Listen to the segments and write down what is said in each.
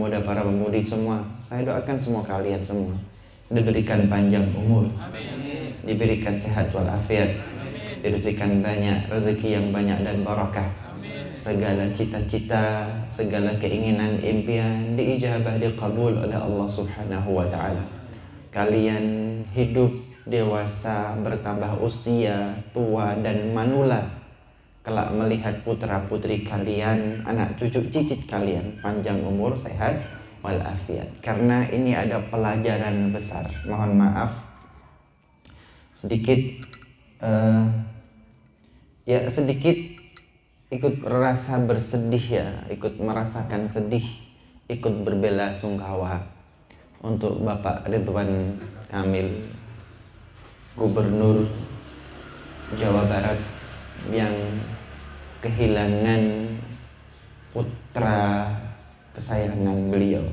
pemuda, para pemudi semua, saya doakan semua kalian semua diberikan panjang umur, diberikan sehat walafiat, direzekikan banyak rezeki yang banyak dan barakah. Segala cita-cita, segala keinginan, impian diijabah, diqabul oleh Allah Subhanahu wa taala. Kalian hidup dewasa, bertambah usia, tua dan manula, kelak melihat putra-putri kalian, anak cucu cicit kalian panjang umur, sehat walafiat. Karena ini ada pelajaran besar. Mohon maaf sedikit sedikit ikut rasa bersedih ya, ikut merasakan sedih, ikut berbela sungkawa untuk Bapak Ridwan Kamil, Gubernur Jawa Barat, yang kehilangan putra kesayangan beliau.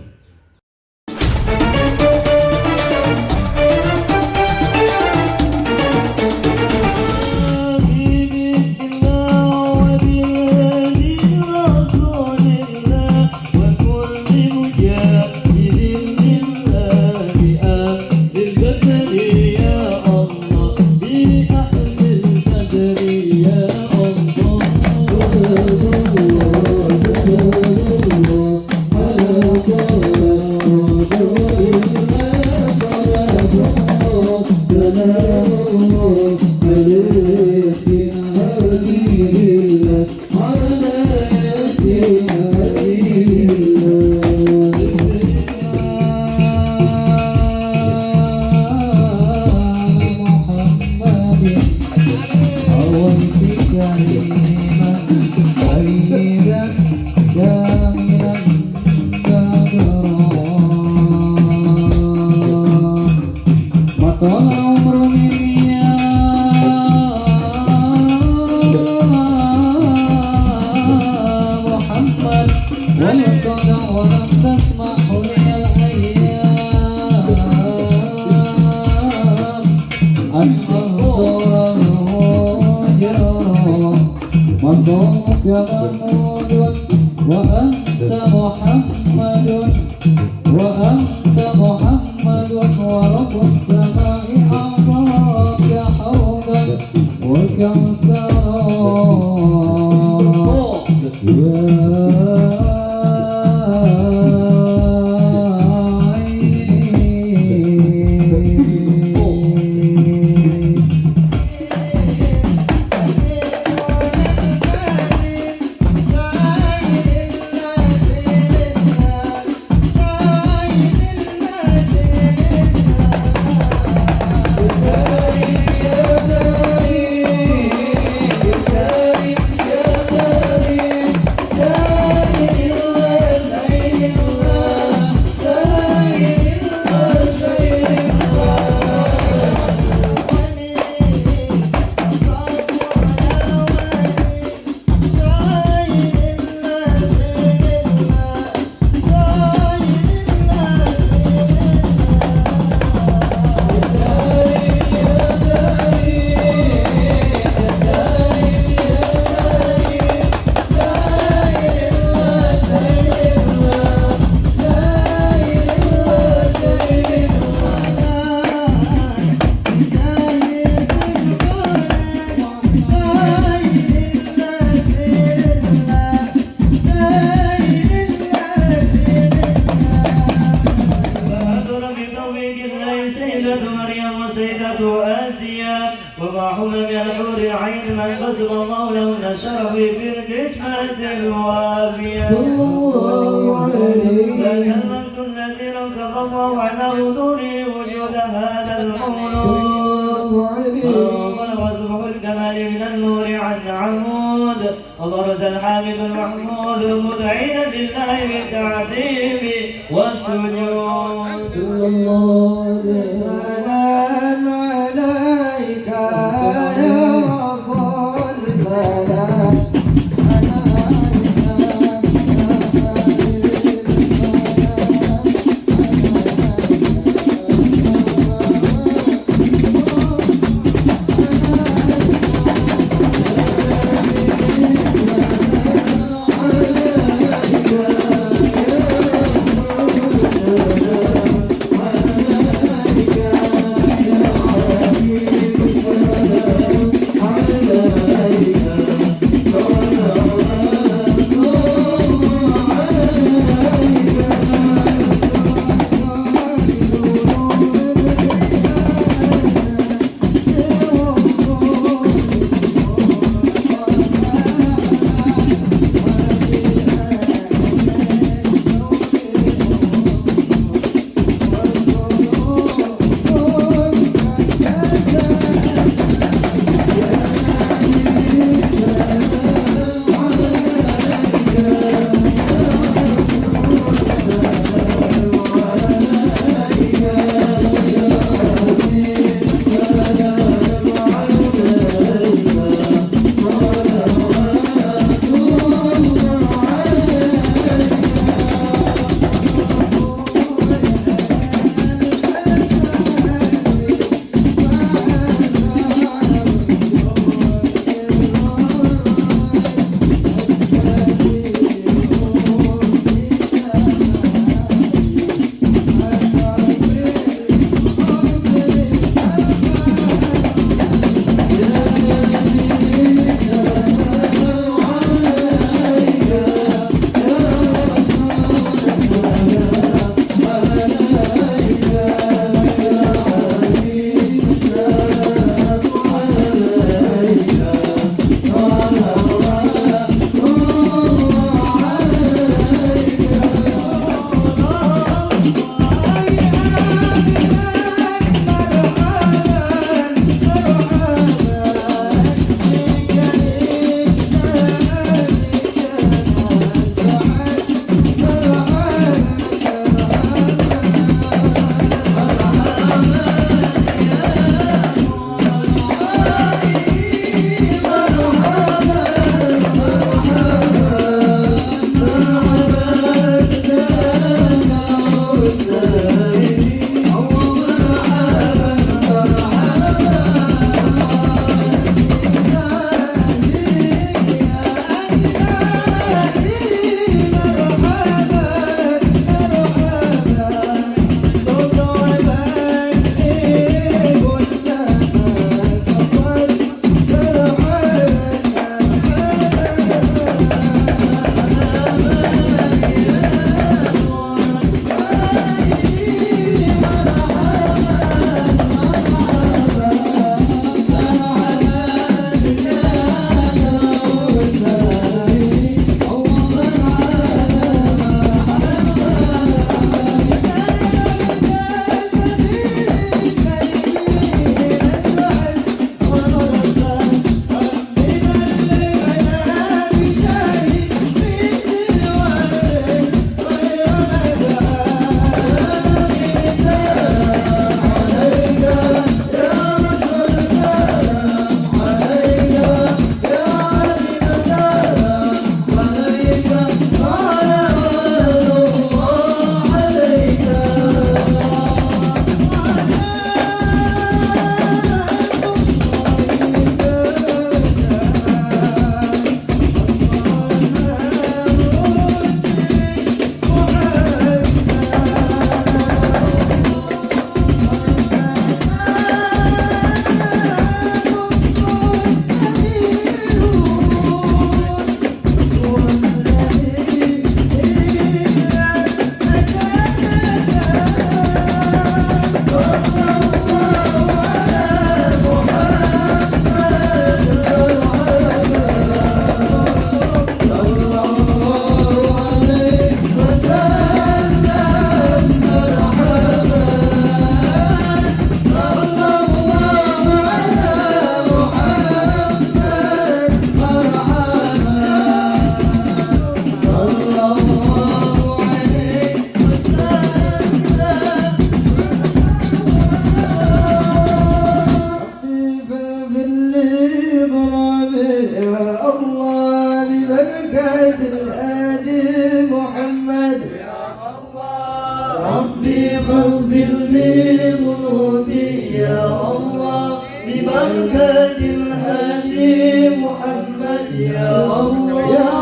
فاغفر لي ذنوبي يا الله ببركة الهادي محمد يا الله يا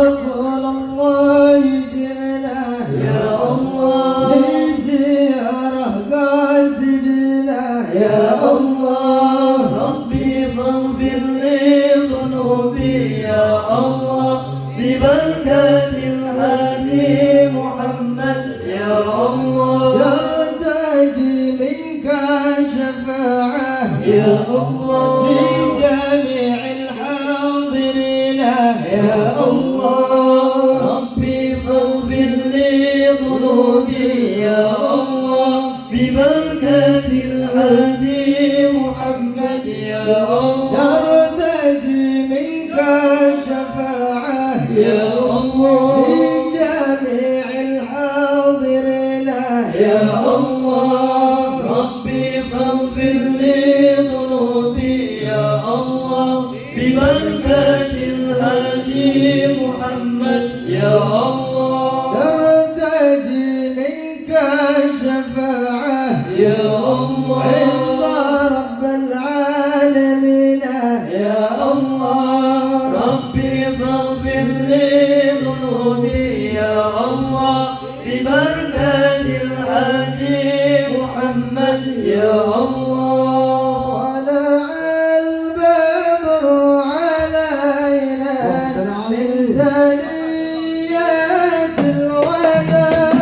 رسول الله جئنا يا الله لزيارة قاصدنا يا الله ربي فاغفر لي ذنوبي يا الله ببركة الهادي محمد يا الله يرتجي منك شفاعة يا الله لجميع الحاضرين يا الله ربي فاغفر لي ذنوبي يا الله ببركة الهادي محمد يا الله يرتجي منك شفاعة يا الله لجميع الحاضرين يا الله ربي فاغفر لي ذنوبي يا الله ببركة الهادي محمد يا الله ترتجي منك شفاعة يا الله عند رب العالمين يا الله ربي فاغفر لي ذنوبي يا الله ببركة الهادي محمد يا الله طلع البدر علينا من ثنيات الوداع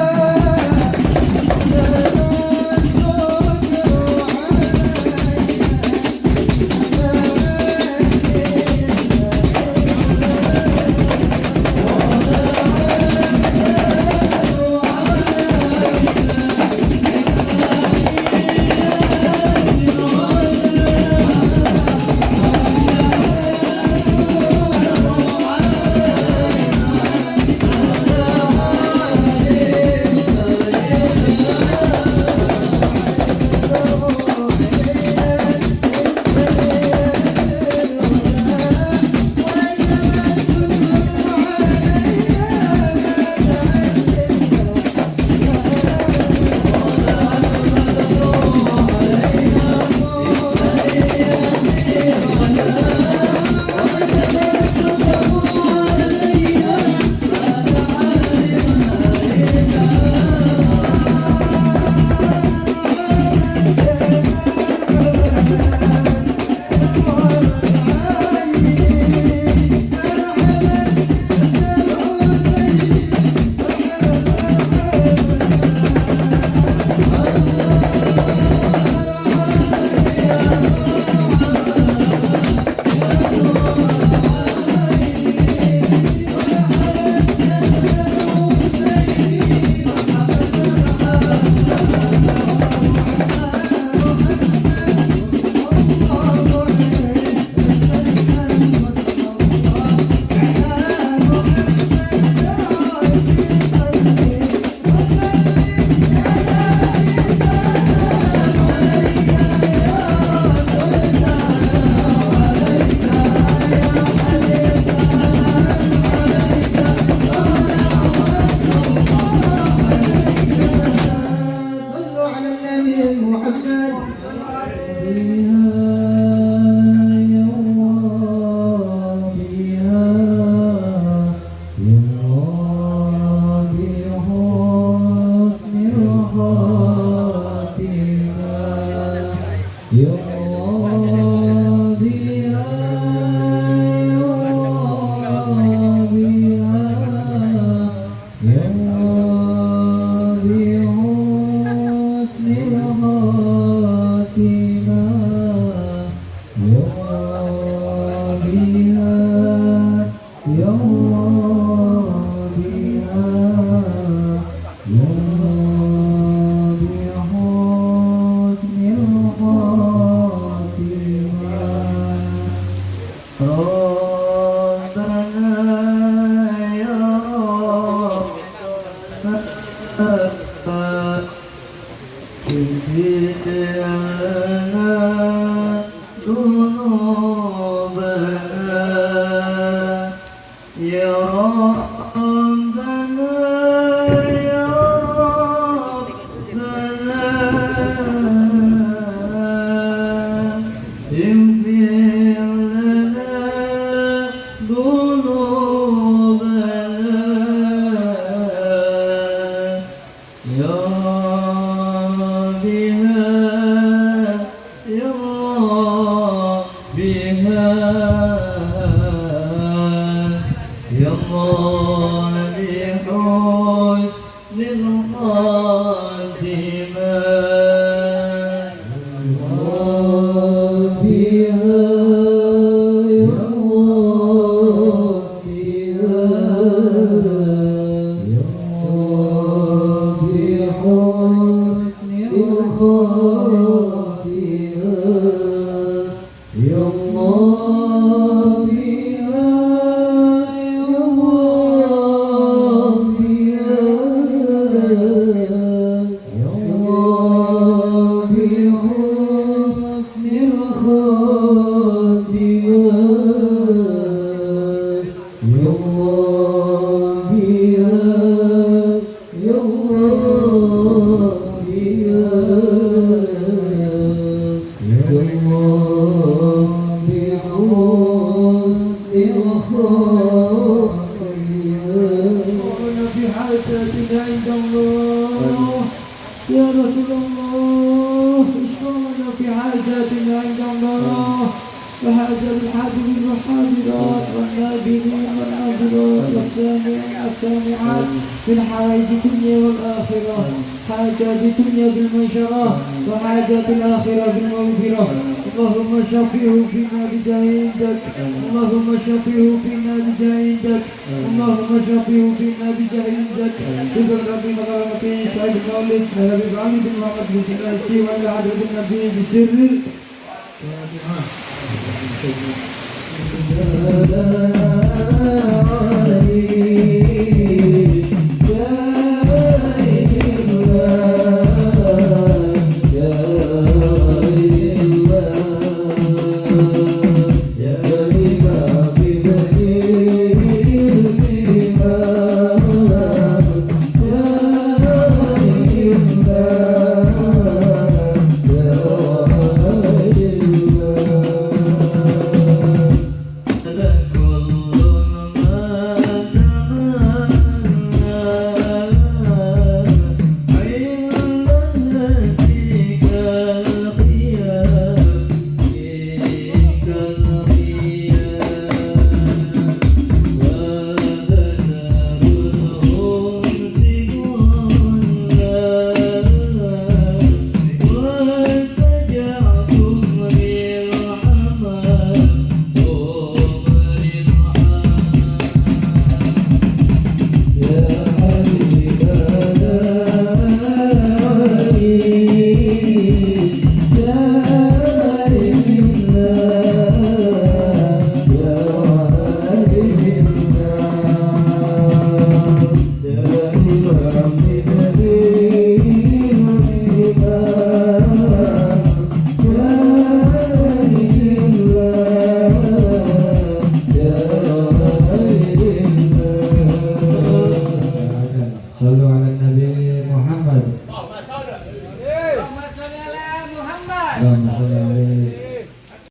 يا بها يا الله بها يا الله بحسن الخاتمة يا رسول الله اشفعنا في حاجاتنا عند الله وحاجة الحاضرين والحاضرات والنابلين والناظرات والسامعين والسامعات في الحوائج الدنيا والآخرة حاجات الدنيا بالمنشرة وحاجات الآخرة بالمغفرة اللهم شفيه فينا بجاه عندك اللهم شفيه فينا بجاه عندك اللهم شفيه فينا بجاه عندك بذل ربي مغرمتين سعيد المولد نبي علي بن محمد بن سلاسي وعلى عدد النبي بسر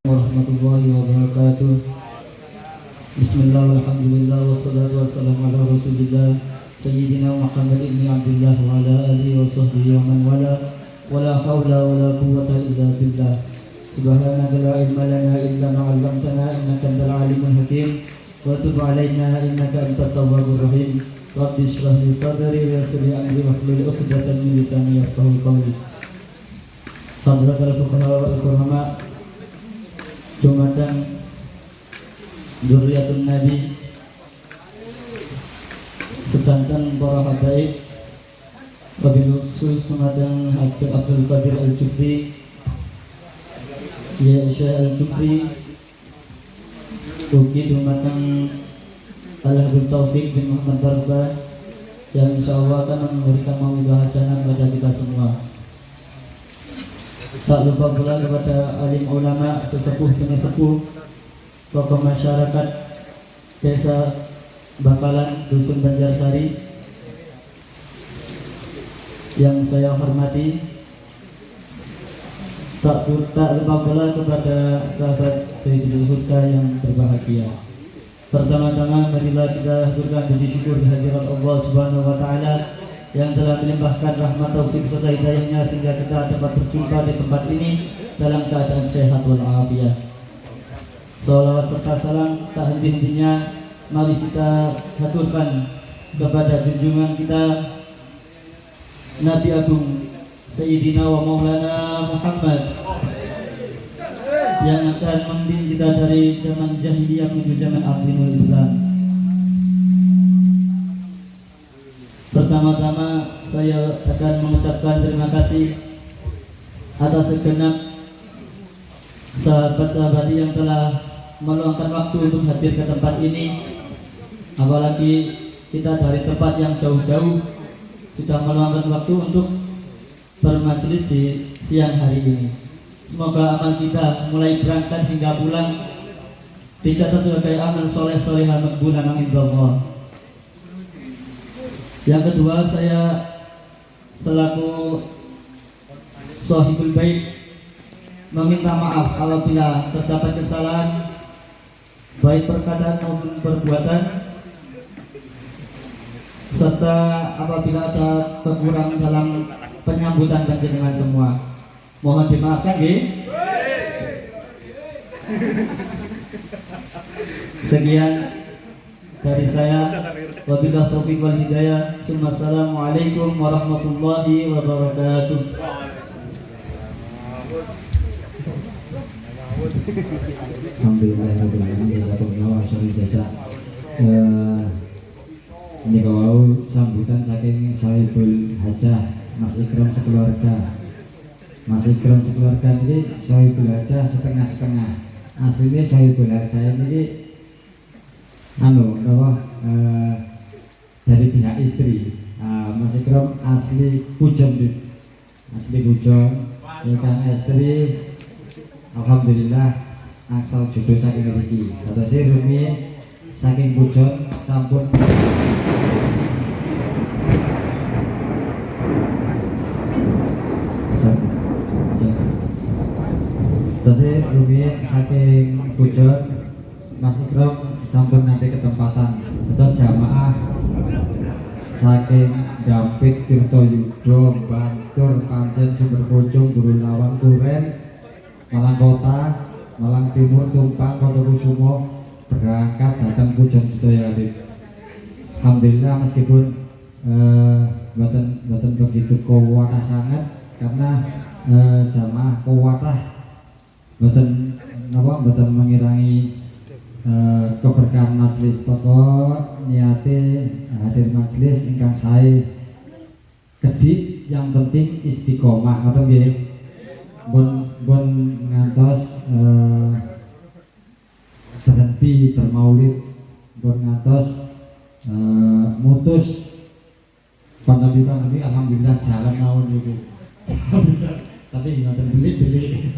warahmatullahi wabarakatuh. Bismillah walhamdulillah wassalatu wassalamu ala rasulillah Sayyidina Muhammad ibn Abdullah wa ala alihi wa sahbihi wa man wala wala hawla wala quwwata illa billah. Subhanaka la ilma lana illa ma 'allamtana innaka antal alimul hakim wa tub 'alaina innaka antat tawwabur rahim. Rabbi shrah li sadri wa yassir li amri wahlul 'uqdatam min lisani yafqahu qawli. Hadratul fuqaha wal kurama, jumatan Dzurriyyatun Nabi, sedanten para habaib, wabil khusus pemadang Habib Abdul Qadir Al-Jufri, ya Syekh Al-Jufri, ugi dumateng Al-Habib Taufik bin Muhammad Barba yang insyaallah akan memberikan mau'izah hasanah kepada kita semua. Tak lupa pula kepada alim ulama, sesepuh penesepuh, tokoh masyarakat desa Bakalan, Dusun Banjarsari yang saya hormati. Tak lupa pula kepada sahabat Sayyidul Huda yang berbahagia. Pertama-tama marilah kita haturkan puji syukur kehadirat Allah Subhanahu wa taala yang telah melimpahkan rahmat taufik serta hidayahnya sehingga kita dapat berjumpa di tempat ini dalam keadaan sehat walafiat. Salawat serta salam tak henti-hentinya mari kita haturkan kepada junjungan kita Nabi Agung Sayyidina wa Maulana Muhammad yang akan membimbing kita dari zaman jahiliyah menuju zaman akhirul Islam. Pertama-tama saya akan mengucapkan terima kasih atas segenap sahabat-sahabat yang telah meluangkan waktu untuk hadir ke tempat ini. Apalagi kita dari tempat yang jauh-jauh sudah meluangkan waktu untuk bermajelis di siang hari ini. Semoga amal kita mulai berangkat hingga pulang dicatat sebagai amal soleh-solehah makbulah indallah. Yang kedua, saya selaku Shahibul Bait meminta maaf apabila terdapat kesalahan baik perkataan maupun perbuatan, serta apabila ada kekurangan dalam penyambutan panjenengan semua. Mohon dimaafkan nggih. Sekian dari saya. Wabillahi taufiq wal hidayah. Assalamualaikum warahmatullahi wabarakatuh. Ini kau sambutan saking Sahibul Hajah Mas Ikram sekeluarga. Mas Ikram sekeluarga ini Sahibul Hajah setengah-setengah. Aslinya Sahibul Hajah ini dari pihak istri. Mas Ikram asli Pujon, asli Pujon. Kan istri alhamdulillah asal jodoh saking mriki. Kata si Rumi saking Pujon sampun Terus Rumi saking Pujon, Mas Ikram sampun nanti ketempatan. Terus jamaah saking Dampit, Tirtoyudo, Bantur, Pancen, Sumber Bojong, Guru Lawang, Turen, Malang Kota, Malang Timur, Tumpang, Kotokusumo berangkat datang Pujon sedaya. Alhamdulillah meskipun boten begitu kuwatah sangat karena jamaah kuwatah boten mengirangi keberkahan majelis. Pokok niate hadir majelis ingkang sae kedik, yang penting istiqomah atau nggih bon ngantos berhenti bermaulid, bon ngantos mutus pandemi alhamdulillah jalan mawon niku. Tapi ngoten beli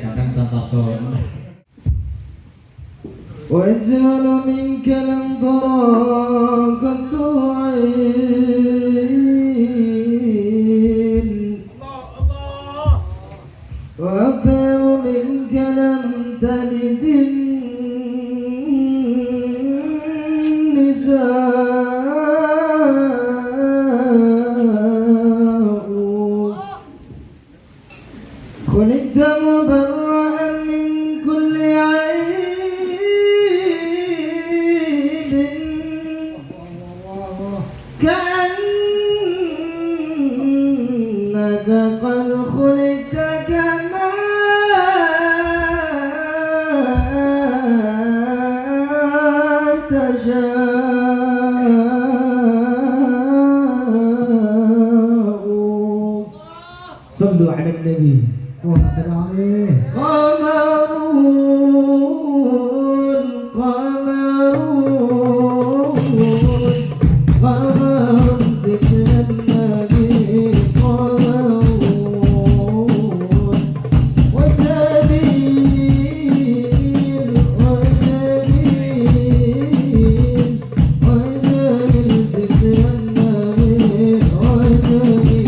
kadang tanpa son. وأجمل منك لم ترى قط عين وأطيب منك لم تلد النساء خلقت مبرأ من كل عيب كأنك قد خلقت كما تشاء صلوا على النبي وسلم عليه. قمرون قمرون سيدنا النبي قمرون وجميل سيدنا النبي وجميل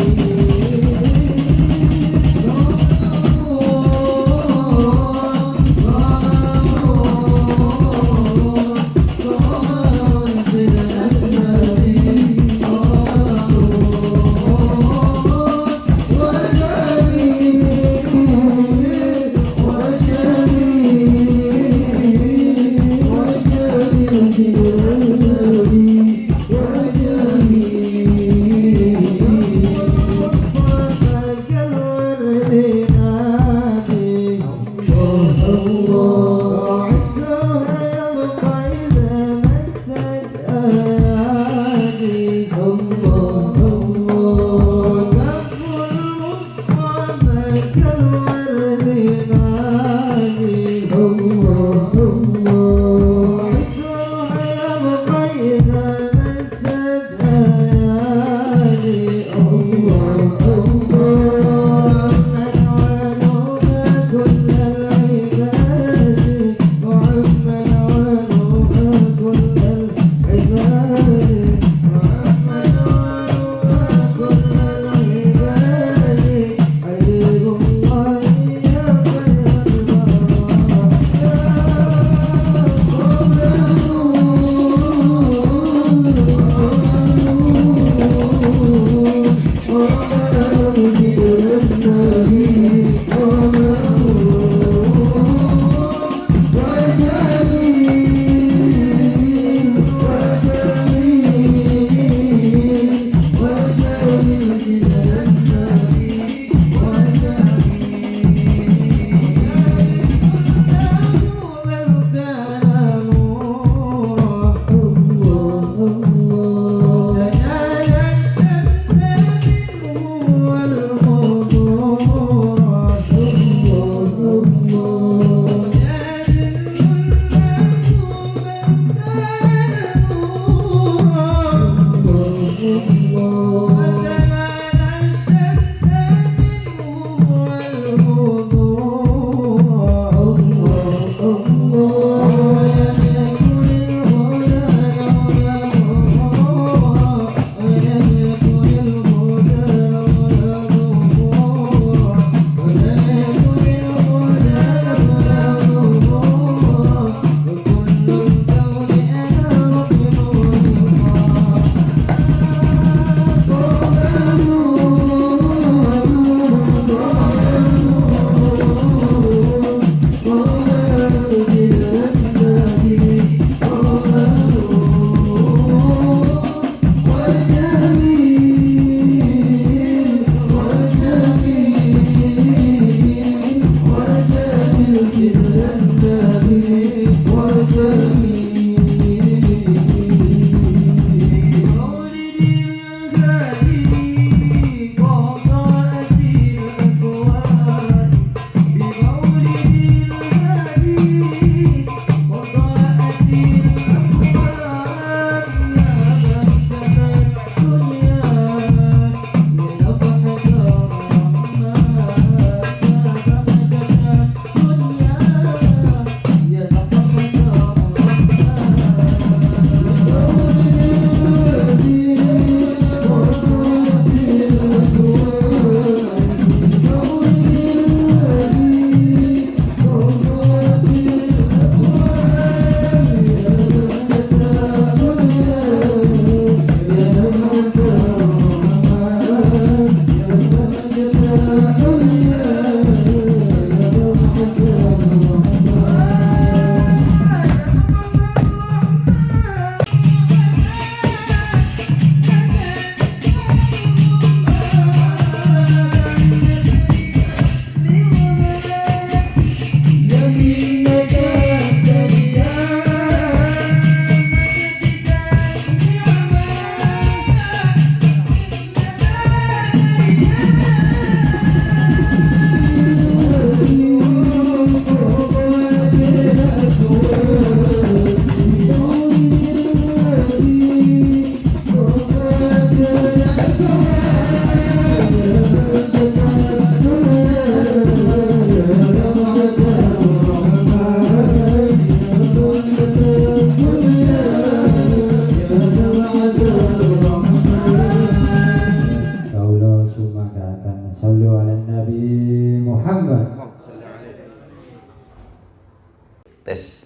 Tes.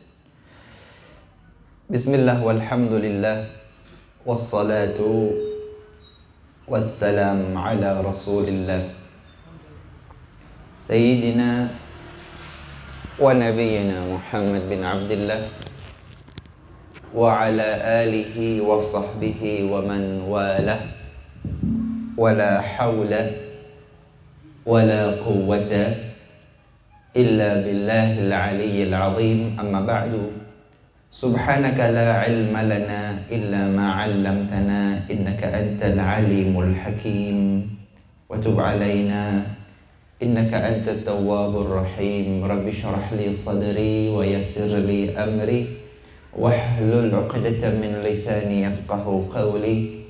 Bismillah walhamdulillah wassalatu wassalam ala rasulillah Sayyidina wa nabiyyina Muhammad bin Abdullah wa ala alihi wa sahbihi wa man walah wa la hawla wa la quwwata illa billahil aliyyil azim. Amma ba'du. Subhanaka la ilma lana illa ma 'allamtana innaka antal alimul hakim. Wa tub 'alaina innaka antat tawwabur rahim. Rabbi shrah li sadri wa yassir li amri wahlul 'uqdatam min lisani yafqahu qawli.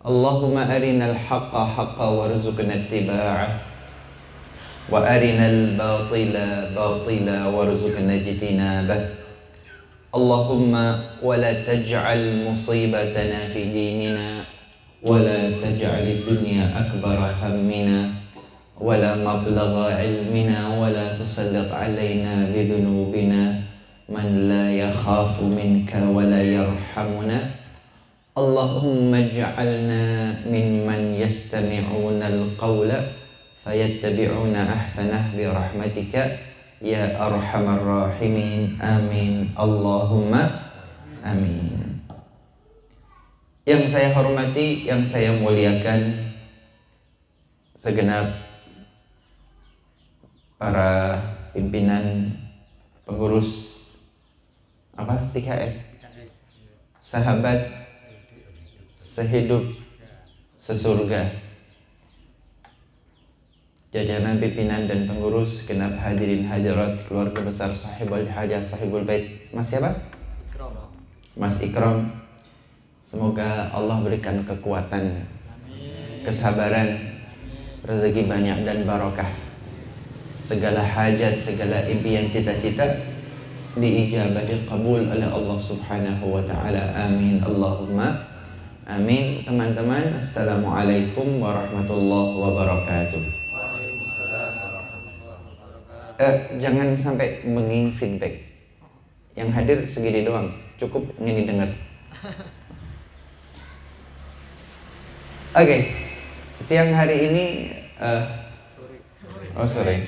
Allahumma arinal haqqa haqqan warzuqna ittiba'ah wa arinal batila batila warzuqna ijtinabah. Allahumma wa la taj'al musibatana fi dinina wa la taj'al ad-dunya akbara hammina wa la mablagha ilmina wa la tusallit alaina bi dhunubina man la yakhafu minka wa la yarhamuna. Allahumma ij'alna mimman yastami'una al-qawla fayattabi'una ahsanah bi rahmatika ya arhamar rahimin. Amin Allahumma amin. Yang saya hormati, yang saya muliakan, segenap para pimpinan pengurus 3S, sahabat sehidup sesurga, jajaran pimpinan dan pengurus, genap hadirin hadirat, keluarga besar sahibul hajah sahibul bait. Mas siapa? Mas Ikram. Semoga Allah berikan kekuatan, kesabaran, rezeki banyak dan barokah. Segala hajat, segala impian, cita-cita diijabah, dikabul oleh Allah Subhanahu wa taala. Amin Allahumma amin. Teman-teman, assalamualaikum warahmatullahi wabarakatuh. Jangan sampai menging feedback. Yang hadir segini doang, cukup ini dengar. Oke. Siang hari ini sore.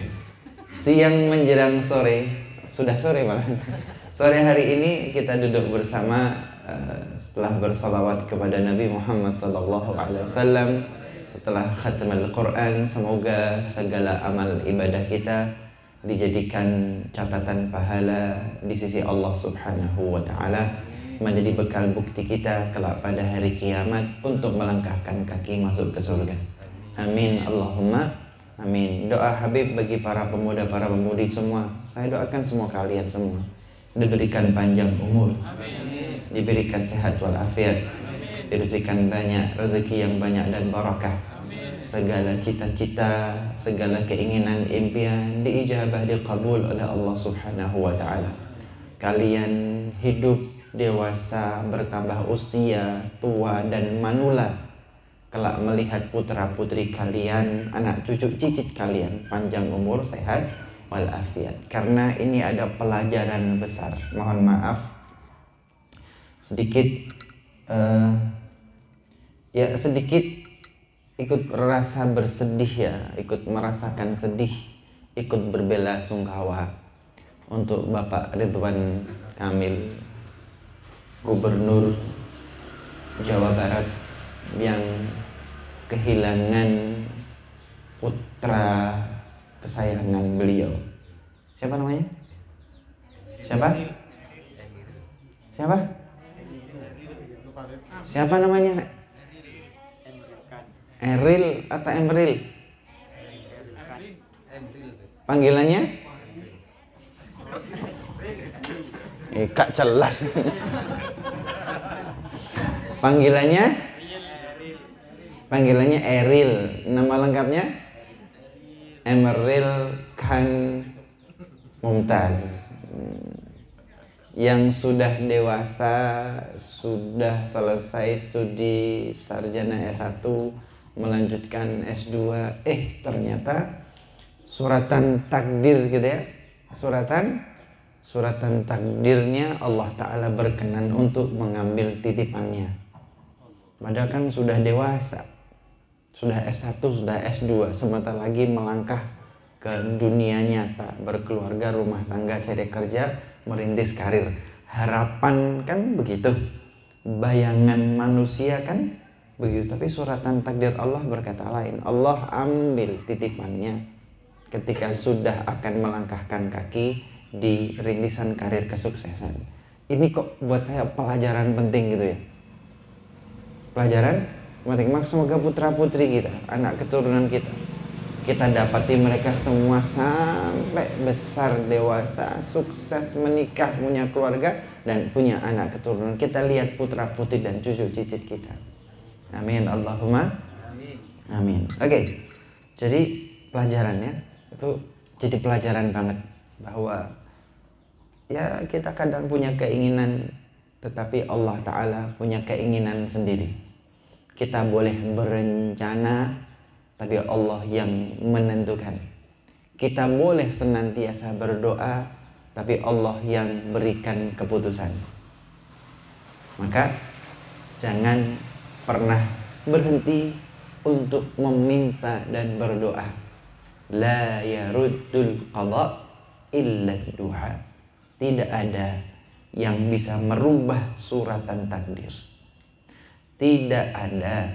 Siang menjelang sore, sudah sore malah. Sore hari ini kita duduk bersama setelah bersalawat kepada Nabi Muhammad SAW, setelah khatamul Quran. Semoga segala amal ibadah kita dijadikan catatan pahala di sisi Allah Subhanahu wa taala, menjadi bekal bukti kita kelak pada hari kiamat untuk melangkahkan kaki masuk ke surga. Amin Allahumma amin. Doa Habib bagi para pemuda, para pemudi semua. Saya doakan semua kalian semua diberikan panjang umur, diberikan sehat walafiat, direzekikan banyak rezeki yang banyak dan barakah. Segala cita-cita, segala keinginan, impian diijabah, dikabul oleh Allah Subhanahu wa taala. Kalian hidup dewasa, bertambah usia, tua dan manula, kelak melihat putra-putri kalian, anak cucu cicit kalian panjang umur, sehat walafiat. Karena ini ada pelajaran besar. Mohon maaf sedikit sedikit ikut rasa bersedih ya, ikut merasakan sedih, ikut berbela sungkawa untuk Bapak Ridwan Kamil, Gubernur Jawa Barat, yang kehilangan putra kesayangan beliau. Siapa namanya? Siapa? Siapa? Siapa namanya, Nek? Eril atau Emril? Panggilannya? Kak jelas. Panggilannya Eril. Nama lengkapnya Emeril Khan Mumtaz. Yang sudah dewasa, sudah selesai studi sarjana S1, melanjutkan S2. Ternyata suratan takdir gitu ya. Suratan takdirnya Allah Ta'ala berkenan untuk mengambil titipannya. Padahal kan sudah dewasa, sudah S1, sudah S2, sebentar lagi melangkah ke dunia nyata, berkeluarga, rumah tangga, cari kerja, merintis karir. Harapan kan begitu, bayangan manusia kan begitu, tapi suratan takdir Allah berkata lain. Allah ambil titipannya ketika sudah akan melangkahkan kaki di rintisan karir kesuksesan. ini kok buat saya pelajaran penting gitu ya. Pelajaran penting. Maka semoga putra putri kita, anak keturunan kita dapati mereka semua sampai besar dewasa, sukses menikah, punya keluarga dan punya anak keturunan. Kita lihat putra putri dan cucu cicit kita. Amin Allahumma amin. Oke. Jadi pelajarannya itu jadi pelajaran banget bahwa ya kita kadang punya keinginan, tetapi Allah Ta'ala punya keinginan sendiri. Kita boleh berencana, tapi Allah yang menentukan. Kita boleh senantiasa berdoa, tapi Allah yang berikan keputusan. Maka jangan pernah berhenti untuk meminta dan berdoa. La yaruddul qada illa duha. Tidak ada yang bisa merubah suratan takdir. Tidak ada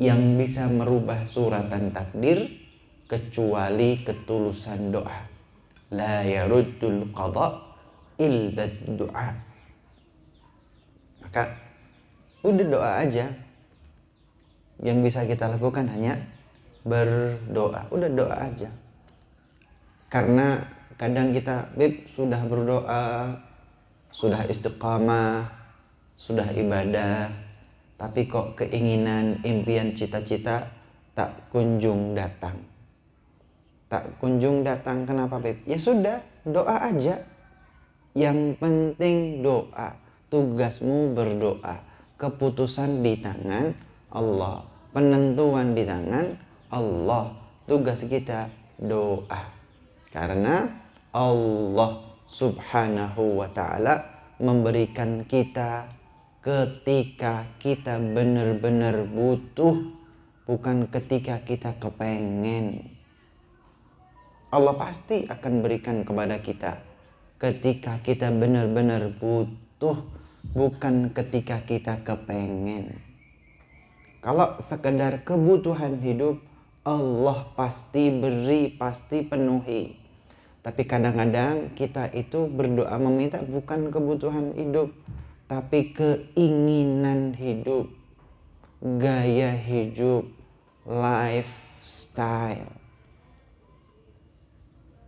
yang bisa merubah suratan takdir kecuali ketulusan doa. La yaruddul qada illa du'a. Maka udah doa aja. Yang bisa kita lakukan hanya berdoa. Udah doa aja. Karena kadang kita sudah berdoa, sudah istiqamah, sudah ibadah, tapi kok keinginan, impian, cita-cita tak kunjung datang. Tak kunjung datang, kenapa Beb? Ya sudah, doa aja. Yang penting doa. Tugasmu berdoa. Keputusan di tangan Allah. Penentuan di tangan Allah. Tugas kita doa. Karena Allah Subhanahu wa ta'ala memberikan kita ketika kita benar-benar butuh, bukan ketika kita kepengen. Allah pasti akan berikan kepada kita ketika kita benar-benar butuh, bukan ketika kita kepengen. Kalau sekedar kebutuhan hidup, Allah pasti beri, pasti penuhi. Tapi kadang-kadang kita itu berdoa meminta bukan kebutuhan hidup, tapi keinginan hidup, gaya hidup, lifestyle.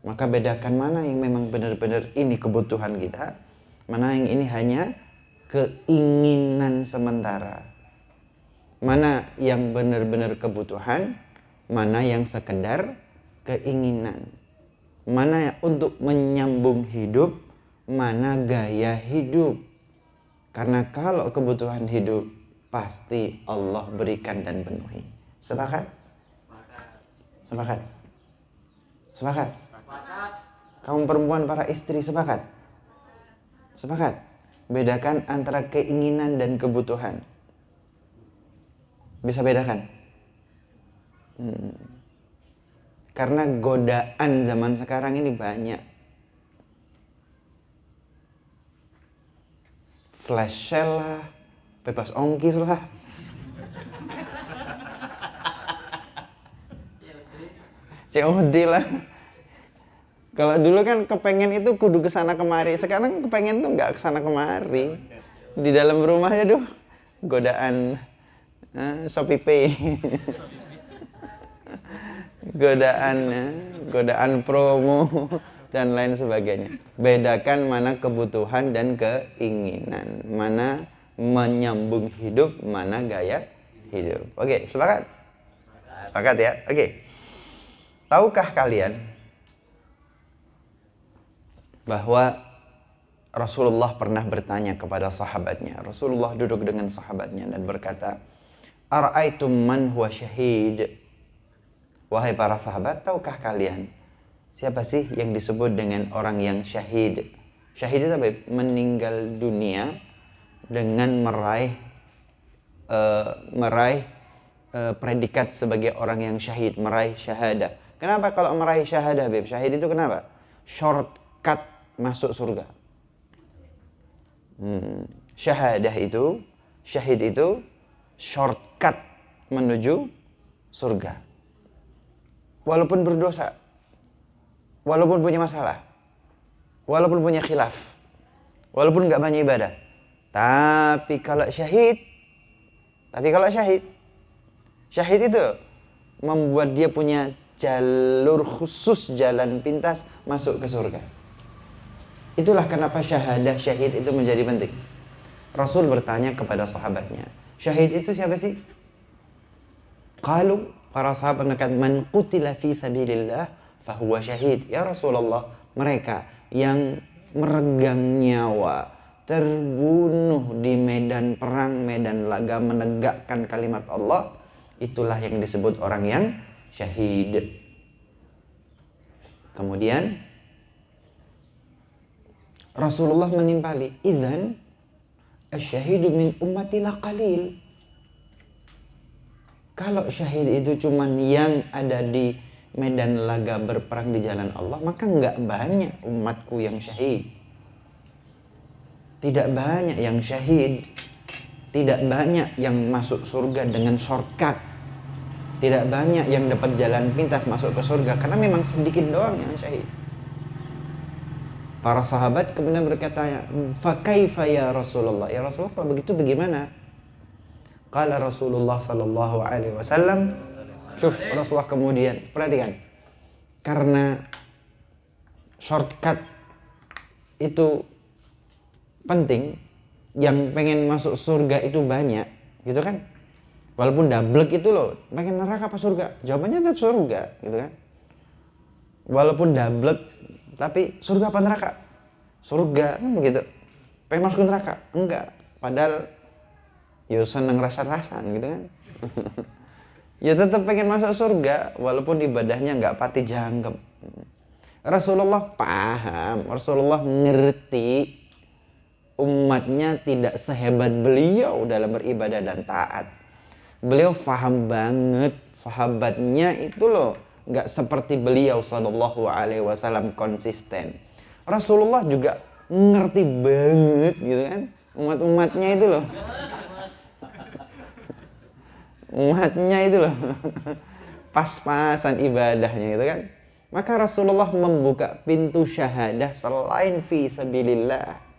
Maka bedakan mana yang memang benar-benar ini kebutuhan kita, mana yang ini hanya keinginan sementara. Mana yang benar-benar kebutuhan, mana yang sekedar keinginan. Mana untuk menyambung hidup, mana gaya hidup. Karena kalau kebutuhan hidup pasti Allah berikan dan penuhi. Sepakat? Sepakat? Sepakat? Kaum perempuan, para istri, sepakat? Sepakat? Bedakan antara keinginan dan kebutuhan. Bisa bedakan? Karena godaan zaman sekarang ini banyak. Flash sale lah, bebas ongkir lah. COD lah. Kalau dulu kan kepengen itu kudu kesana kemari, sekarang kepengen tuh nggak kesana kemari. Di dalam rumah aja godaan Shopee Pay. godaan promo dan lain sebagainya. Bedakan mana kebutuhan dan keinginan, mana menyambung hidup, mana gaya hidup. Oke, sepakat? Sepakat ya? Oke. Tahukah kalian bahwa Rasulullah pernah bertanya kepada sahabatnya. Rasulullah duduk dengan sahabatnya dan berkata, "Ara'aitum man huwa syahid?" Wahai para sahabat, tahukah kalian siapa sih yang disebut dengan orang yang syahid? Syahid itu apa? Meninggal dunia dengan meraih predikat sebagai orang yang syahid, meraih syahadah. Kenapa kalau meraih syahadah, Beb? Syahid itu kenapa? Shortcut masuk surga. Syahadah itu, syahid itu shortcut menuju surga. Walaupun berdosa, walaupun punya masalah, walaupun punya khilaf, walaupun nggak banyak ibadah. Tapi kalau syahid itu membuat dia punya jalur khusus, jalan pintas masuk ke surga. Itulah kenapa syahadah syahid itu menjadi penting. Rasul bertanya kepada sahabatnya, syahid itu siapa sih? Qalu, para sahabat mengatakan, man qutila fi sabilillah fahuwa syahid. Ya Rasulullah, mereka yang meregang nyawa, terbunuh di medan perang, medan laga, menegakkan kalimat Allah, itulah yang disebut orang yang syahid. Kemudian Rasulullah menimpali, idzan asy-syahidu min ummati laqalil. Kalau syahid itu cuman yang ada di medan laga berperang di jalan Allah, maka enggak banyak umatku yang syahid. Tidak banyak yang syahid. Tidak banyak yang masuk surga dengan shortcut. Tidak banyak yang dapat jalan pintas masuk ke surga, karena memang sedikit doang yang syahid. Para sahabat kemudian berkata, fa kaifa ya Rasulullah? Ya Rasulullah, kalau begitu bagaimana? Qala Rasulullah sallallahu alaihi wasallam, Rasulullah kemudian, perhatikan, karena shortcut itu penting, yang pengen masuk surga itu banyak, gitu kan? Walaupun dablek itu loh, pengen neraka apa surga? Jawabannya tetap surga, gitu kan? Walaupun dablek, tapi surga apa neraka? Surga, kan begitu. Pengen masuk neraka? Enggak. Padahal ya seneng rasa-rasan, gitu kan? Ya tetap pengen masuk surga, walaupun ibadahnya enggak pati jangkep. Rasulullah paham, Rasulullah ngerti umatnya tidak sehebat beliau dalam beribadah dan taat. Beliau paham banget sahabatnya itu loh nggak seperti beliau sallallahu alaihi wasallam konsisten. Rasulullah juga ngerti banget gitu kan umatnya itu loh. Umatnya itu loh pas-pasan ibadahnya gitu kan. Maka Rasulullah membuka pintu syahadah selain fi sabilillah.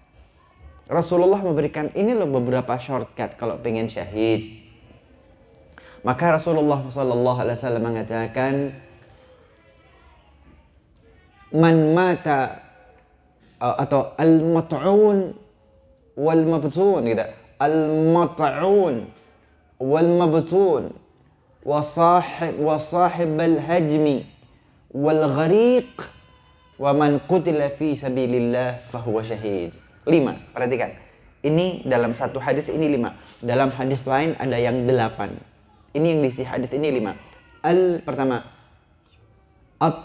Rasulullah memberikan ini loh beberapa shortcut kalau pengen syahid. Maka Rasulullah sallallahu alaihi wasallam mengatakan, man mata atau al-mat'un wal mabtun gitu. Al-mat'un wal mabtun wa sahib al-hajmi wal ghariq wa man qutila fi sabilillah fahuwa syahid. 5, perhatikan. Ini dalam satu hadis ini 5. Dalam hadis lain ada yang 8. Ini yang diisi hadis ini 5. Pertama,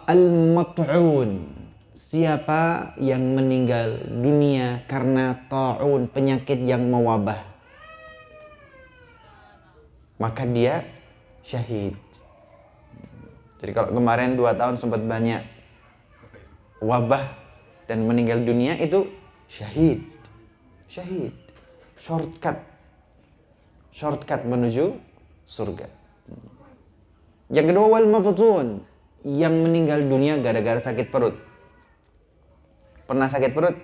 al-mat'un, siapa yang meninggal dunia karena ta'un, penyakit yang mewabah, maka dia syahid. Jadi kalau kemarin 2 tahun sempat banyak wabah dan meninggal dunia, itu syahid. Syahid. Shortcut menuju surga. Yang kedua, wal mabtun, yang meninggal dunia gara-gara sakit perut. Pernah sakit perut?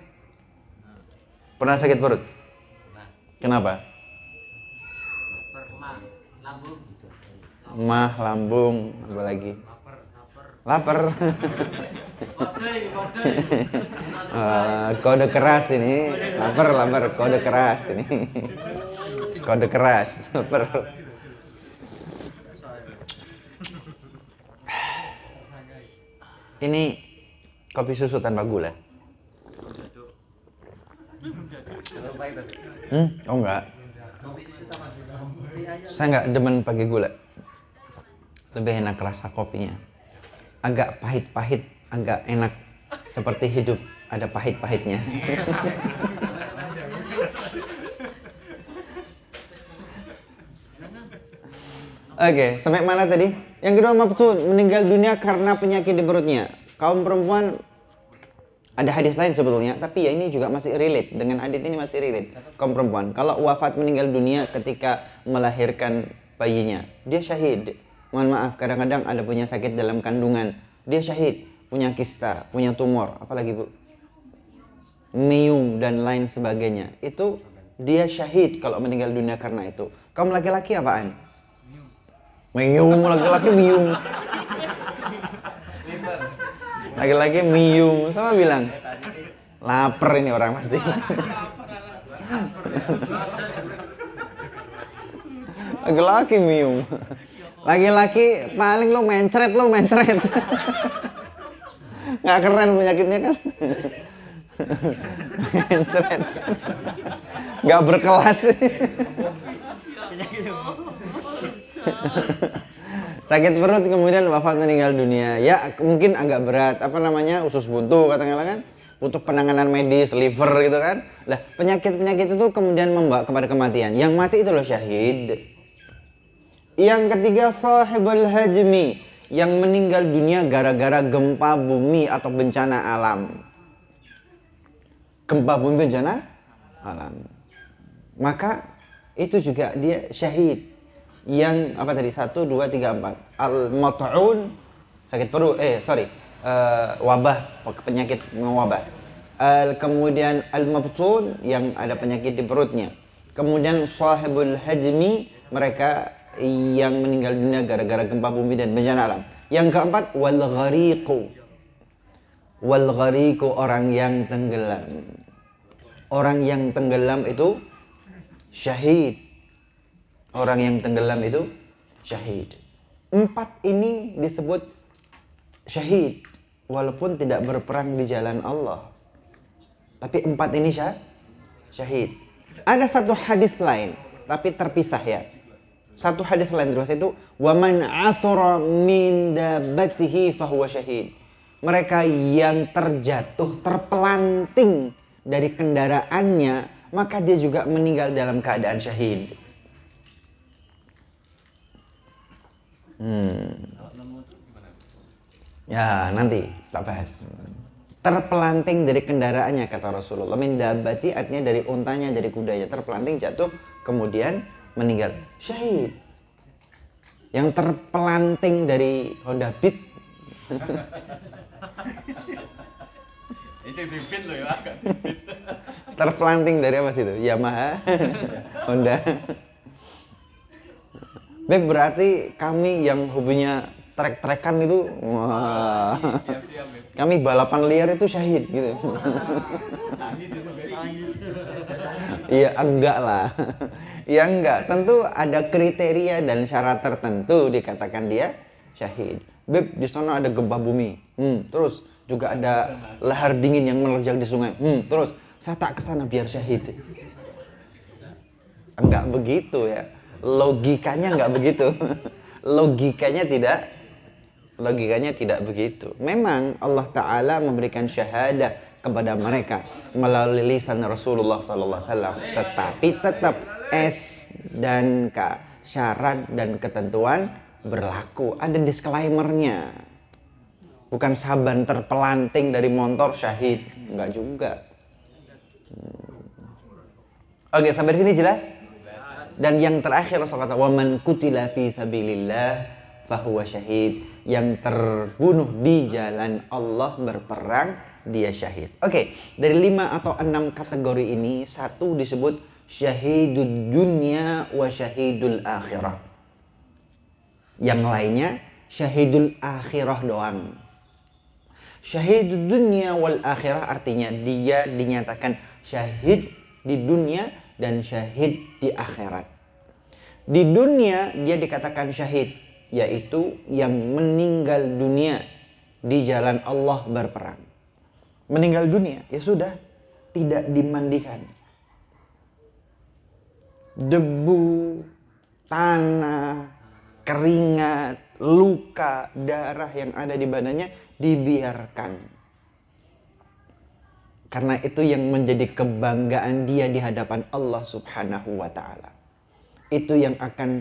Pernah sakit perut? Kenapa? Lambung, apa lagi? Lapar. Kode keras ini. Lapar, kode keras ini. Kode keras, lapar. Ini kopi susu tanpa gula. Oh enggak. Saya enggak demen pakai gula. Lebih enak rasa kopinya. Agak pahit-pahit, agak enak. Seperti hidup, ada pahit-pahitnya. Oke, sampai mana tadi? Yang kedua, mabtun, meninggal dunia karena penyakit di perutnya. Kaum perempuan, ada hadis lain sebetulnya, tapi ya ini juga masih relate. Dengan hadis ini masih relate. Kaum perempuan, kalau wafat meninggal dunia ketika melahirkan bayinya, dia syahid. Mohon maaf, kadang-kadang ada punya sakit dalam kandungan, dia syahid. Punya kista, punya tumor, apalagi Bu? miung dan lain sebagainya, itu dia syahid kalau meninggal dunia karena itu. Kaum laki-laki apaan? Miung, laki-laki miung. Laki-laki miung, sama bilang lapar ini orang pasti. Laki-laki miung. Laki-laki paling lo mencret. Nggak keren penyakitnya kan? Mencret. Nggak berkelas. Sakit perut kemudian wafat meninggal dunia. Ya mungkin agak berat. Apa namanya? Usus buntu katakanlah kan. Butuh penanganan medis, liver gitu kan. Lah penyakit-penyakit itu kemudian membawa kepada kematian. Yang mati itu loh syahid. Yang ketiga sahibul hajmi, yang meninggal dunia gara-gara gempa bumi atau bencana alam. Gempa bumi bencana alam. Maka itu juga dia syahid. Yang apa tadi? 1, 2, 3, 4. Al-mat'un, sakit perut. Wabah, penyakit mewabah. Kemudian al-mabtun, yang ada penyakit di perutnya. Kemudian sahibul hajmi, mereka yang meninggal dunia gara-gara gempa bumi dan bencana alam. Yang keempat wal ghariqu. Wal ghariqu, orang yang tenggelam. Orang yang tenggelam itu syahid. Orang yang tenggelam itu syahid. 4 ini disebut syahid walaupun tidak berperang di jalan Allah. Tapi 4 ini syahid. Ada satu hadis lain tapi terpisah ya. Satu hadis lain terus itu wa man athara min dabbatihi fahuwa syahid. Mereka yang terjatuh, terpelanting dari kendaraannya, maka dia juga meninggal dalam keadaan syahid. Ya nanti tak bahas. Terpelanting dari kendaraannya kata Rasulullah. Min dabbati artinya dari untanya, dari kudanya. Terpelanting jatuh kemudian meninggal syahid. Yang terpelanting dari Honda Beat. Terpelanting dari apa sih itu? Yamaha, Honda. Beb, berarti kami yang hobinya trek-trekan itu, wah, kami balapan liar itu syahid gitu. Iya enggak lah, ya enggak. Tentu ada kriteria dan syarat tertentu dikatakan dia syahid. Beb, di sana ada gempa bumi, terus juga ada lahar dingin yang menerjang di sungai, terus saya tak kesana biar syahid. Enggak begitu ya. Logikanya enggak begitu. Logikanya tidak begitu. Memang Allah Ta'ala memberikan syahadah kepada mereka melalui lisan Rasulullah SAW. Tetapi tetap S dan K, syarat dan ketentuan berlaku. Ada disclaimernya. Bukan saban terpelanting dari motor syahid. Enggak juga. Oke, sampai di sini jelas? Dan yang terakhir Rasul kata, "Waman qutila fi sabilillah fahuwa syahid." Yang terbunuh di jalan Allah berperang, dia syahid. Oke, dari 5 atau 6 kategori ini, satu disebut syahidud dunya wa syahidul akhirah. Yang lainnya syahidul akhirah doang. Syahidud dunya wal akhirah artinya dia dinyatakan syahid di dunia dan syahid di akhirat. Di dunia dia dikatakan syahid, yaitu yang meninggal dunia di jalan Allah berperang. Meninggal dunia, ya sudah, tidak dimandikan. Debu, tanah, keringat, luka, darah yang ada di badannya dibiarkan. Karena itu yang menjadi kebanggaan dia di hadapan Allah Subhanahu wa Ta'ala. Itu yang akan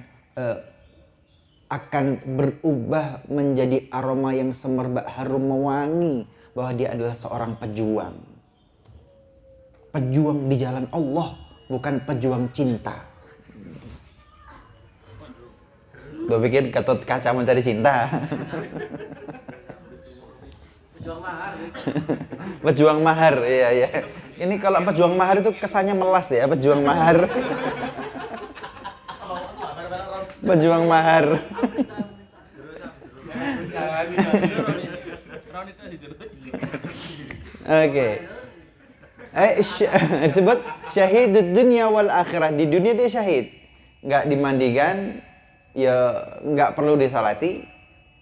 berubah menjadi aroma yang semerbak, harum mewangi, bahwa dia adalah seorang pejuang. Pejuang di jalan Allah, bukan pejuang cinta. Gue pikir Gatot Kaca mencari cinta. Pejuang mahar, iya. Ini kalau pejuang mahar itu kesannya melas ya, pejuang mahar. Pejuang mahar. Oke. Disebut syahidud dunya wal akhirah. Di dunia dia syahid, nggak dimandikan, ya nggak perlu disalati,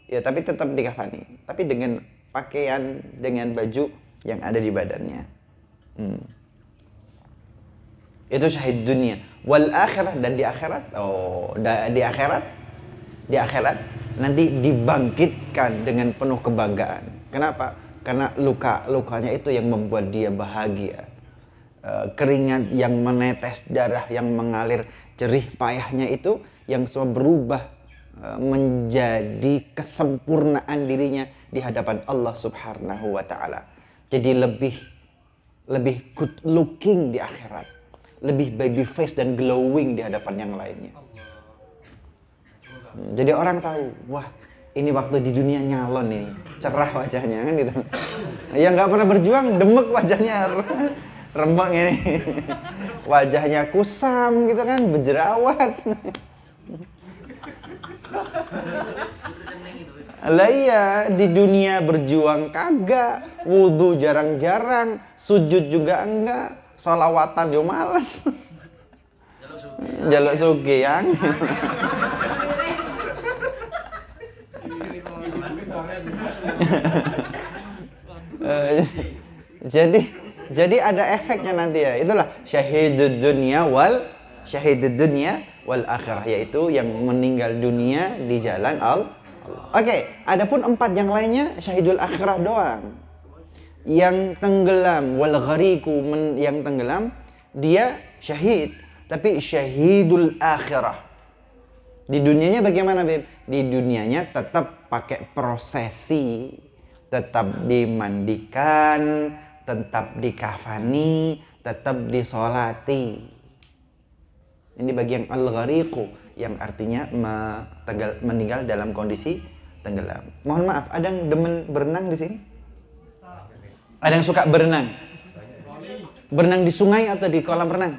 ya tapi tetap dikafani, tapi dengan pakaian, dengan baju yang ada di badannya. Itu syahid dunia wal akhirah. Dan di akhirat, di akhirat nanti dibangkitkan dengan penuh kebanggaan. Kenapa? Karena lukanya itu yang membuat dia bahagia. Keringat yang menetes, darah yang mengalir, jerih payahnya itu yang semua berubah menjadi kesempurnaan dirinya di hadapan Allah Subhanahu wa taala. Jadi lebih good looking di akhirat, lebih baby face dan glowing di hadapan yang lainnya. Jadi orang tahu, wah ini waktu di dunia nyalon nih, cerah wajahnya kan gitu. Yang nggak pernah berjuang, demek wajahnya, remek ini, wajahnya kusam gitu kan, berjerawat. Lah iya, di dunia berjuang kagak, wudhu jarang-jarang, sujud juga enggak, sholawatan yo males. Jaluk sugih. Jadi ada efeknya nanti ya. Itulah syahidud dunya wal akhirah, yaitu yang meninggal dunia di jalan Allah. Oke, adapun 4 yang lainnya syahidul akhirah doang. Yang tenggelam wal ghariqu, yang tenggelam dia syahid, tapi syahidul akhirah. Di dunianya bagaimana, Beb? Di dunianya tetap pakai prosesi, tetap dimandikan, tetap dikafani, tetap disolati. Ini bagian al-ghariqu, yang artinya meninggal dalam kondisi tenggelam. Mohon maaf, ada yang demen berenang di sini? Ada yang suka berenang? Berenang di sungai atau di kolam renang?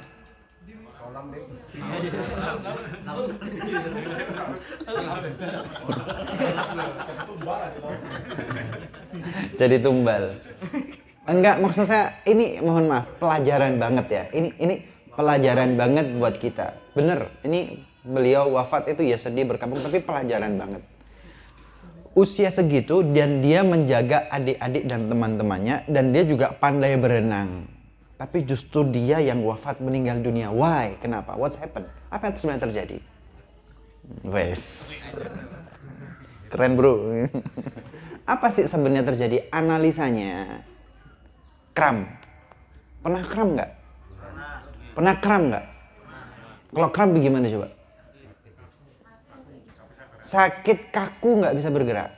Jadi tumbal. Enggak, maksud saya ini, mohon maaf, pelajaran banget ya. Ini pelajaran banget buat kita. Bener, ini beliau wafat itu ya sedih berkabung, tapi pelajaran banget. Usia segitu dan dia menjaga adik-adik dan teman-temannya, dan dia juga pandai berenang. Tapi justru dia yang wafat, meninggal dunia. Why? Kenapa? What's happened? Apa yang sebenarnya terjadi? Wes. Keren bro. Apa sih sebenarnya terjadi? Analisanya. Kram. Pernah kram nggak? Pernah kram nggak? Kalau kram bagaimana coba? Sakit kaku, nggak bisa bergerak.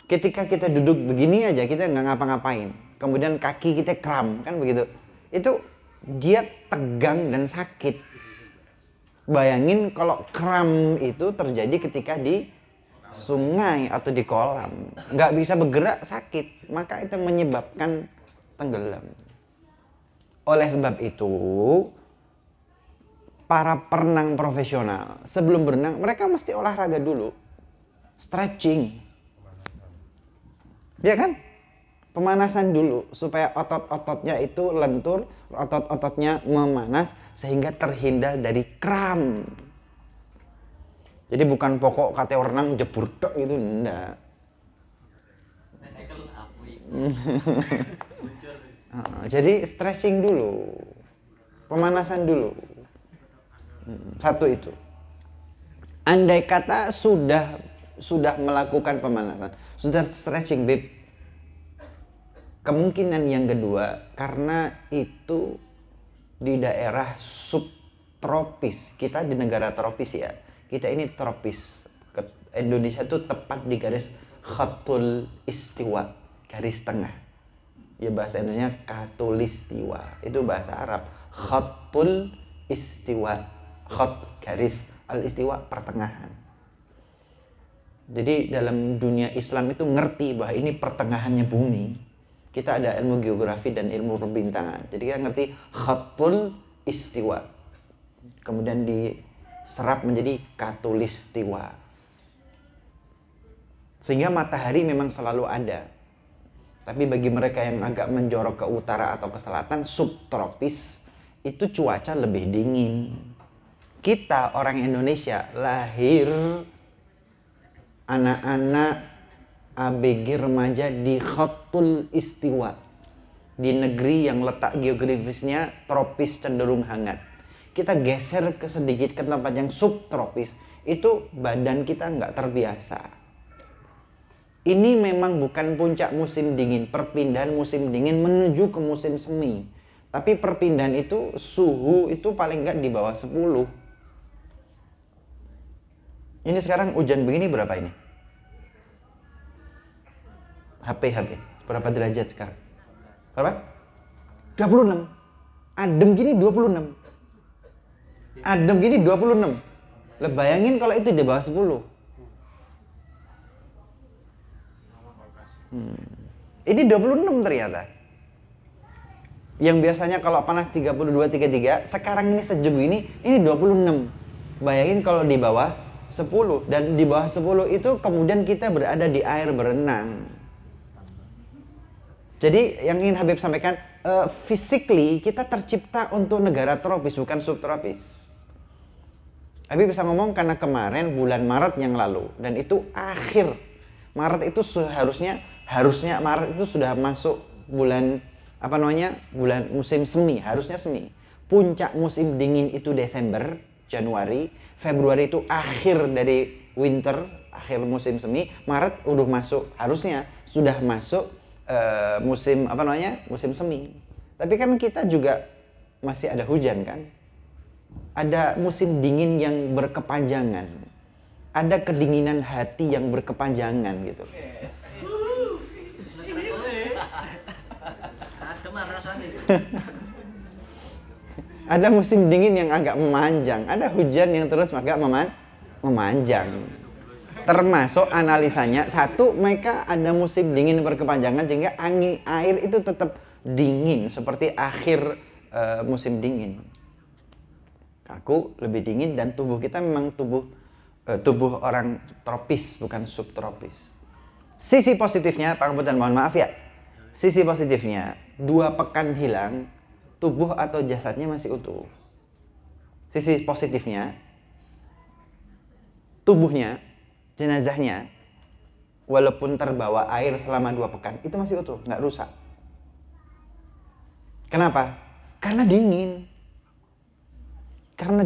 Ketika kita duduk begini aja, kita nggak ngapa-ngapain. Kemudian kaki kita kram, kan begitu. Itu dia tegang dan sakit. Bayangin kalau kram itu terjadi ketika di sungai atau di kolam. Nggak bisa bergerak, sakit. Maka itu menyebabkan tenggelam. Oleh sebab itu, para perenang profesional sebelum berenang, mereka mesti olahraga dulu. Stretching. Ya kan? Pemanasan dulu supaya otot-ototnya itu lentur, otot-ototnya memanas sehingga terhindar dari kram. Jadi bukan pokok kate renang jebur tok gitu, enggak. Jadi stretching dulu. Pemanasan dulu. Satu itu. Andai kata sudah melakukan pemanasan, sudah stretching, Beb. Kemungkinan yang kedua, karena itu di daerah subtropis. Kita di negara tropis ya. Kita ini tropis. Indonesia itu tepat di garis khatul istiwa, garis tengah. Ya bahasa Indonesia katulistiwa. Itu bahasa Arab. Khatul istiwa. Khat garis, al-istiwa pertengahan. Jadi dalam dunia Islam itu ngerti bahwa ini pertengahannya bumi. Kita ada ilmu geografi dan ilmu perbintangan. Jadi kita ngerti khatul istiwa. Kemudian diserap menjadi katulistiwa. Sehingga matahari memang selalu ada. Tapi bagi mereka yang agak menjorok ke utara atau ke selatan, subtropis, itu cuaca lebih dingin. Kita orang Indonesia lahir anak-anak ABG remaja di khatul istiwa, di negeri yang letak geografisnya tropis cenderung hangat. Kita geser sedikit ke tempat yang subtropis, itu badan kita nggak terbiasa. Ini memang bukan puncak musim dingin, perpindahan musim dingin menuju ke musim semi. Tapi perpindahan itu suhu itu paling nggak di bawah 10. Ini sekarang hujan begini berapa ini? HP. Berapa derajat sekarang? Berapa? 26. Adem gini 26. Adem gini 26. Lah bayangin kalau itu di bawah 10. Ini 26 ternyata. Yang biasanya kalau panas 32, 33, sekarang ini sejuk ini 26. Bayangin kalau di bawah 10. Dan di bawah 10 itu kemudian kita berada di air berenang. Jadi yang ingin Habib sampaikan, physically kita tercipta untuk negara tropis bukan subtropis. Habib bisa ngomong karena kemarin bulan Maret yang lalu, dan itu akhir Maret itu harusnya Maret itu sudah masuk bulan bulan musim semi, harusnya semi. Puncak musim dingin itu Desember, Januari, Februari itu akhir dari winter, akhir musim semi. Maret udah masuk, harusnya sudah masuk musim semi. Tapi kan kita juga masih ada hujan kan, ada musim dingin yang berkepanjangan, ada kedinginan hati yang berkepanjangan gitu. Ada musim dingin yang agak memanjang, ada hujan yang terus agak memanjang. Termasuk analisanya, satu, mereka ada musim dingin berkepanjangan sehingga air itu tetap dingin seperti akhir musim dingin. Kaku, lebih dingin, dan tubuh kita memang tubuh orang tropis bukan subtropis. Sisi positifnya, Pangapunten, mohon maaf ya. Sisi positifnya, 2 pekan hilang, tubuh atau jasadnya masih utuh. Sisi positifnya, tubuhnya, jenazahnya, walaupun terbawa air selama 2 pekan, itu masih utuh, nggak rusak. Kenapa? Karena dingin. Karena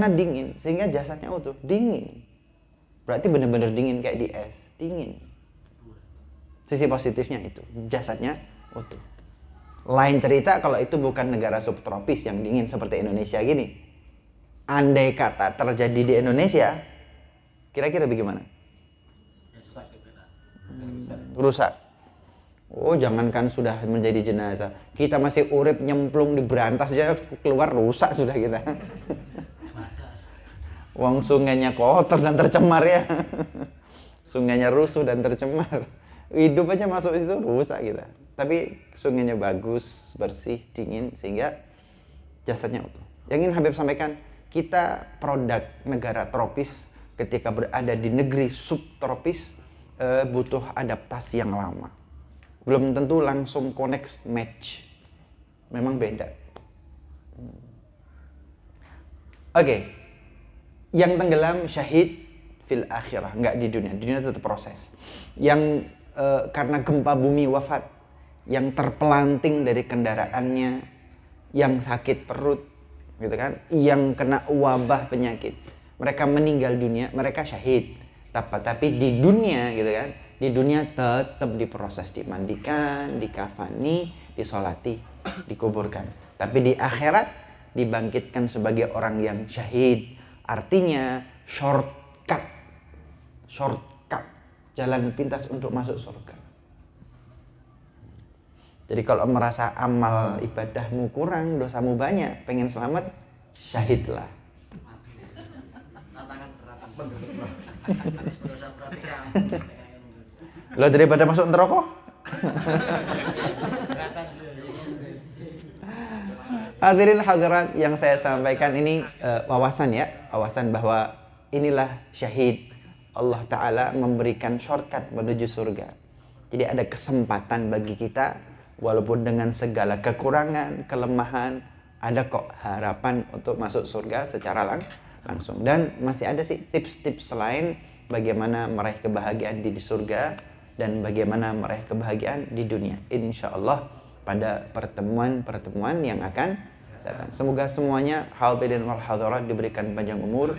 dingin, sehingga jasadnya utuh, dingin. Berarti benar-benar dingin kayak di es, dingin. Sisi positifnya itu, jasadnya utuh. Lain cerita kalau itu bukan negara subtropis yang dingin seperti Indonesia gini. Andai kata terjadi di Indonesia, kira-kira bagaimana? Rusak. Oh, jangankan sudah menjadi jenazah, kita masih urip nyemplung di berantas aja keluar rusak sudah kita. Wong sungainya kotor dan tercemar ya. Sungainya rusuh dan tercemar. Hidup aja masuk situ rusak kita. Tapi sungainya bagus, bersih, dingin sehingga jasadnya utuh. Yang ingin Habib sampaikan, kita produk negara tropis ketika berada di negeri subtropis butuh adaptasi yang lama. Belum tentu langsung connect match. Memang beda. Oke. Yang tenggelam syahid fil akhirah, enggak di dunia. Di dunia tetap proses. Yang karena gempa bumi wafat, yang terpelanting dari kendaraannya, yang sakit perut, gitu kan, yang kena wabah penyakit, mereka meninggal dunia, mereka syahid. Tapi di dunia, gitu kan, di dunia tetap diproses, dimandikan, dikafani, disolati, dikuburkan. Tapi di akhirat dibangkitkan sebagai orang yang syahid. Artinya shortcut, jalan pintas untuk masuk surga. Jadi kalau merasa amal ibadahmu kurang, dosamu banyak, pengen selamat, syahidlah. Lo daripada masuk neraka. Hadirin hadirat, yang saya sampaikan ini wawasan bahwa inilah syahid. Allah Ta'ala memberikan shortcut menuju surga. Jadi ada kesempatan bagi kita, walaupun dengan segala kekurangan, kelemahan, ada kok harapan untuk masuk surga secara langsung. Dan masih ada sih tips-tips selain bagaimana meraih kebahagiaan di surga dan bagaimana meraih kebahagiaan di dunia. Insya Allah pada pertemuan-pertemuan yang akan datang. Semoga semuanya hadirin wal hadirat diberikan panjang umur,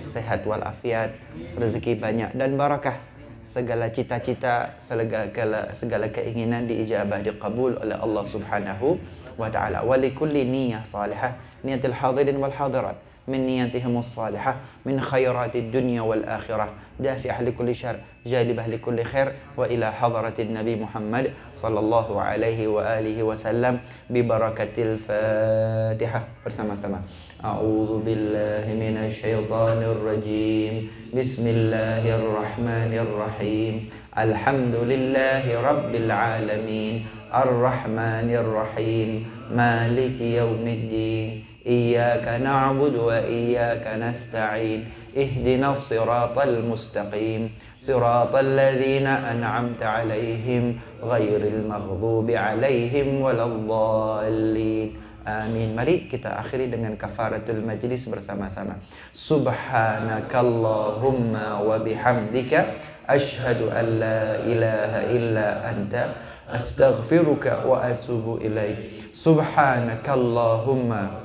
sehat walafiat, rezeki banyak dan barakah. Segala cita-cita, segala keinginan diijabah, diqabul oleh Allah Subhanahu wa ta'ala. Wa likulli niyyah salihah, niyatil hadirin wal hadirat min niyatihimus salihah min khairatid dunya wal akhirah, dafi'ah likulli syar, jalibah likulli khair, wa ila hadratin Nabi Muhammad sallallahu alaihi wa alihi wasallam bi barakatil Fatihah bersama-sama. A'udzu billahi minasy syaithanir rajim. Bismillahirrahmanirrahim. Alhamdulillahi rabbil alamin. Ar-Rahmanir Rahim. Maliki yaumiddin. إياك نعبد وإياك نستعين اهدنا الصراط المستقيم صراط الذين أنعمت عليهم غير المغضوب عليهم ولا الضالين آمين. Mari kita akhiri dengan kafaratul majlis bersama-sama. Subhanakallahumma wa bihamdika asyhadu an la ilaha illa anta astaghfiruka wa atubu ilaik. Subhanakallahumma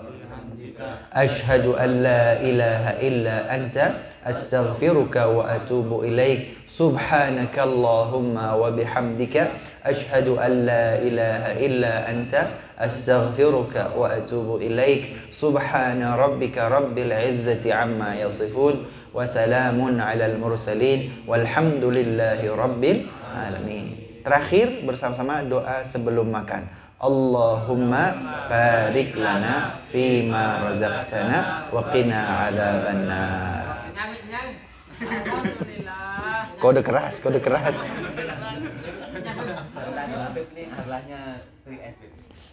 أشهد أن لا إله إلا أنت أستغفرك وأتوب إليك. سبحانك اللهم وبحمدك أشهد أن لا إله إلا أنت أستغفرك وأتوب إليك. سبحان ربك رب العزة عما يصفون وسلام على المرسلين والحمد لله رب العالمين. Terakhir bersama-sama doa sebelum makan. Allahumma barik lana fima razaqtana wa qina adzabannar. Kode keras.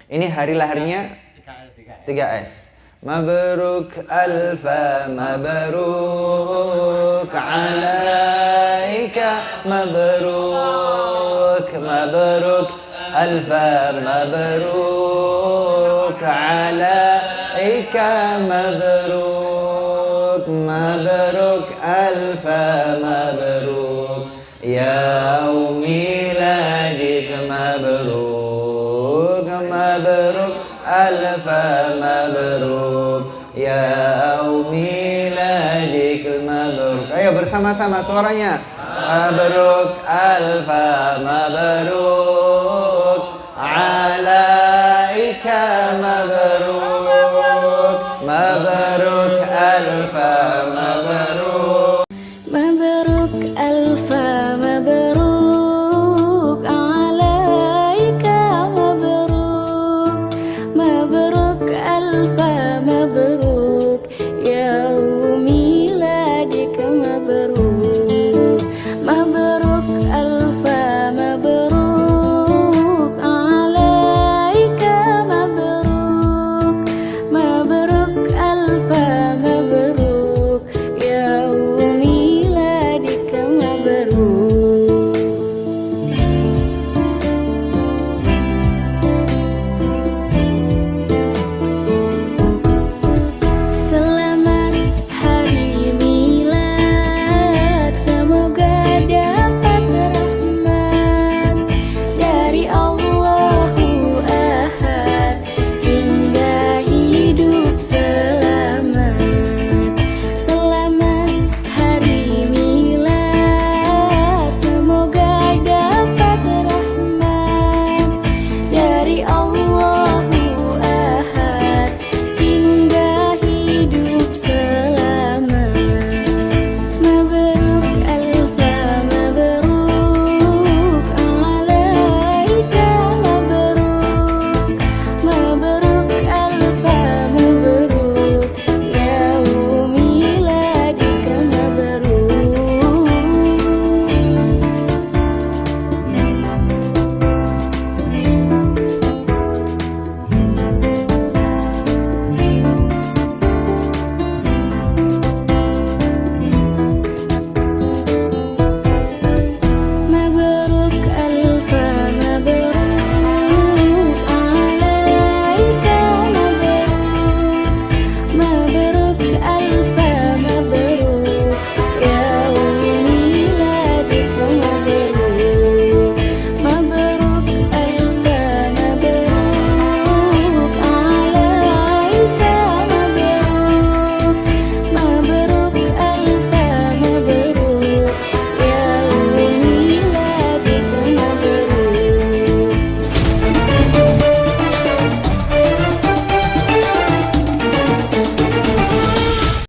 Ini hari lahirnya 3S. Mabruk alfa mabruk alaika mabruk alfa mabruk alaika mabruk alfa mabruk yaum miladik mabruk alfa mabruk yaum miladik mabruk. Ayo bersama-sama suaranya. Mabruk alfa mabruk alaika mabruk alfa mabruk